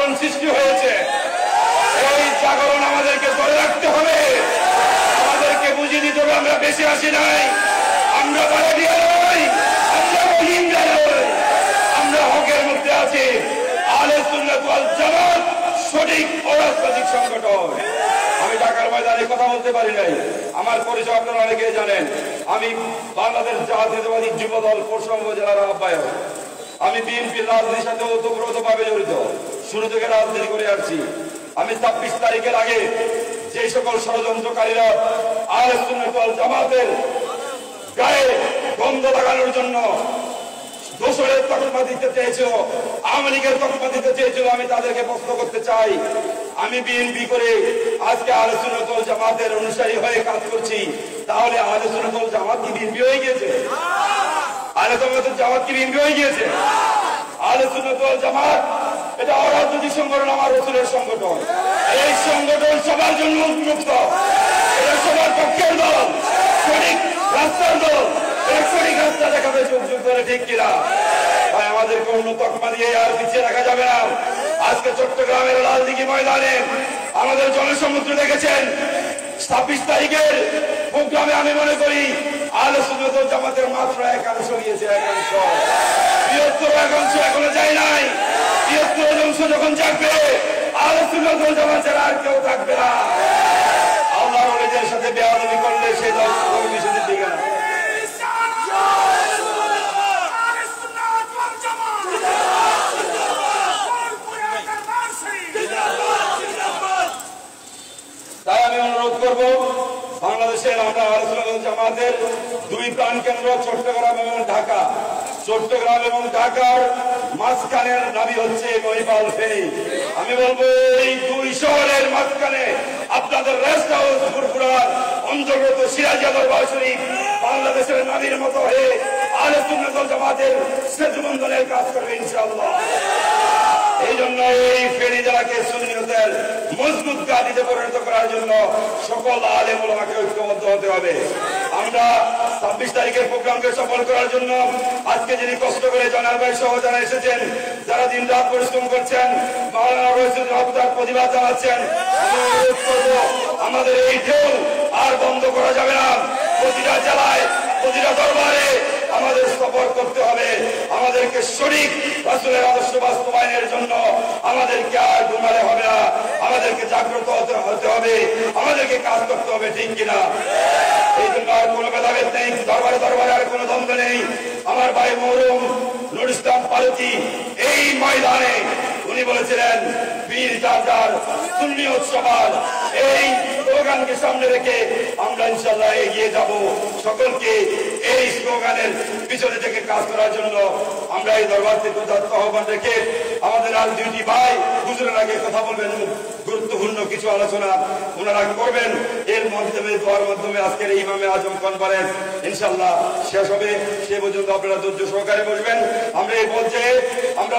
জাগরণ সৃষ্টি হয়েছে। এই জাগরণ আমাদেরকে ধরে রাখতে হবে, আমাদেরকে বুঝিয়ে দিতে হবে আমরা বেশি আসি নাই, আমরা বাড়িয়ে নই, আমরা রোহিঙ্গা নই, আমরা হকের মধ্যে আছি। আহলে সুন্নাত ওয়াল জামাত সঠিক অরাজনৈতিক সংগঠন। আমি ঢাকার ময়দানে কথা বলতে পারি নাই, আমার পরিচয় আপনারা অনেকেই জানেন। আমি বাংলাদেশ জাতীয়তাবাদী যুব দল পরশুরাম উপজেলার আহ্বায়ক। আমি বিএনপির রাজনীতির সাথে ওতপ্রোতভাবে জড়িত, শুরু থেকে রাজনীতি করে আসছি। আমি 26 তারিখের আগে যে সকল ষড়যন্ত্রকারীরা আহলে সুন্নাত ওয়াল জামাতের গায়ে গন্ধ লাগানোর জন্য দোসরের তকমা দিতে চেয়েছিল, আওয়ামী লীগের তকমা দিতে চেয়েছিল, আমি তাদেরকে প্রশ্ন করতে চাই, আমি বিএনপি করে আজকে আহলে সুন্নাত ওয়াল জামাতের অনুসারী হয়ে কাজ করছি, তাহলে আহলে সুন্নাত ওয়াল জামাত কি বিএনপি হয়ে গিয়েছে? আহলে সুন্নাত ওয়াল জামাত কি বিএনপি হয়ে গিয়েছে? আহলে সুন্নাত ওয়াল জামাত এটা অরাজনৈতিক সংগঠন, আমার রাসূলের সংগঠন। এই সংগঠন সবার জন্য উন্মুক্ত, এটা সবার পক্ষের দল, সঠিক রাস্তার দল, এটা সঠিক রাস্তা দেখাবে যোগ করে, ঠিক কিনা? ভাই আমাদেরকে অন্য তকমা দিয়ে আর পিছিয়ে রাখা যাবে না। আজকে চট্টগ্রামের লালদিঘি ময়দানে আমাদের জনসমুদ্র দেখেছেন। 26 তারিখের প্রোগ্রামে আমি মনে করি আহলে সুন্নাত ওয়াল জামাতের মাত্র একাংশ গিয়েছে, একাংশ। বৃহত্তর একাংশ এখনো যায় নাই। বৃহত্তর অংশ যখন যাবে আহলে সুন্নাত ওয়াল জামাতের আর কেউ থাকবে না। আল্লাহর ওলিদের সাথে বেয়াদবি করলে সেই দল কমিশনের দিকে না। তাই আমি অনুরোধ করব, বাংলাদেশের আমরা আহলে সুন্নাত ওয়াল জামাতের দুই প্রাণ কেন্দ্র চট্টগ্রাম এবং ঢাকা। চট্টগ্রাম এবং ঢাকার মাঝখানের দাবি হচ্ছে মহিপাল ফেনী। আমি বলবো এই দুই শহরের মাঝখানে আপনাদের রেস্ট হাউস ফুরফুরার অন্তর্গত সিরাজিয়া দরবার শরীফ বাংলাদেশের নাবির মতো হয়ে আহলে সুন্নাত ওয়াল জামাতের সেতুবন্ধনের কাজ করবে ইনশাআল্লাহ। এই জন্য এই ফেনী জেলাকে সুন্নিয়তের মজবুত গাদিতে পরিণত করার জন্য সকল আলেম ওলামাকে ঐক্যবদ্ধ হতে হবে। আমরা 26 তারিখের প্রোগ্রামকে সফল করার জন্য আজকে যিনি কষ্ট করে জানার ভাই সহ যারা এসেছেন, যারা দিন রাত পরিশ্রম করছেন, মাওলানা রশিদ রহমতার প্রতিবাদ জানাচ্ছেন, আমি অনুরোধ করব আমাদের এই ঢেউ আর বন্ধ করা যাবে না। প্রতিটা জেলায়, প্রতিটা দরবারে আমাদের সফর করতে হবে। আমাদেরকে সঠিক রাসূলের আদর্শ বাস্তবায়নের জন্য আমাদেরকে আর ঘুমালে হবে না, আমাদেরকে জাগ্রত হতে হবে, আমাদেরকে কাজ করতে হবে, ঠিক কিনা? এই জন্য আর কোনো ভেদাভেদ নেই, দরবারে দরবারে আর কোনো দ্বন্দ্ব নেই। আমার ভাই মরহুম নুর ইসলাম ফারুকী এই ময়দানে উনি বলেছিলেন বীর যার সুন্নিয়ত সবার, এই স্লোগানকে সামনে রেখে আমরা ইনশাআল্লাহ এগিয়ে যাব। সকলকে এই স্লোগানের পিছনে থেকে কাজ করার জন্য আমরা এই দরবার থেকে আহ্বান রেখে আমাদের আর দুইটি ভাই হুজুরের আগে কথা বলবেন, গুরুত্বপূর্ণ কিছু আলোচনা ওনারা করবেন। এর মাধ্যমে দোয়ার মাধ্যমে আজকের এই ইমামে আজম কনফারেন্স ইনশাআল্লাহ শেষ হবে। সে পর্যন্ত আপনারা ধৈর্য সহকারে বসবেন। আমরা এই পর্যায়ে আমরা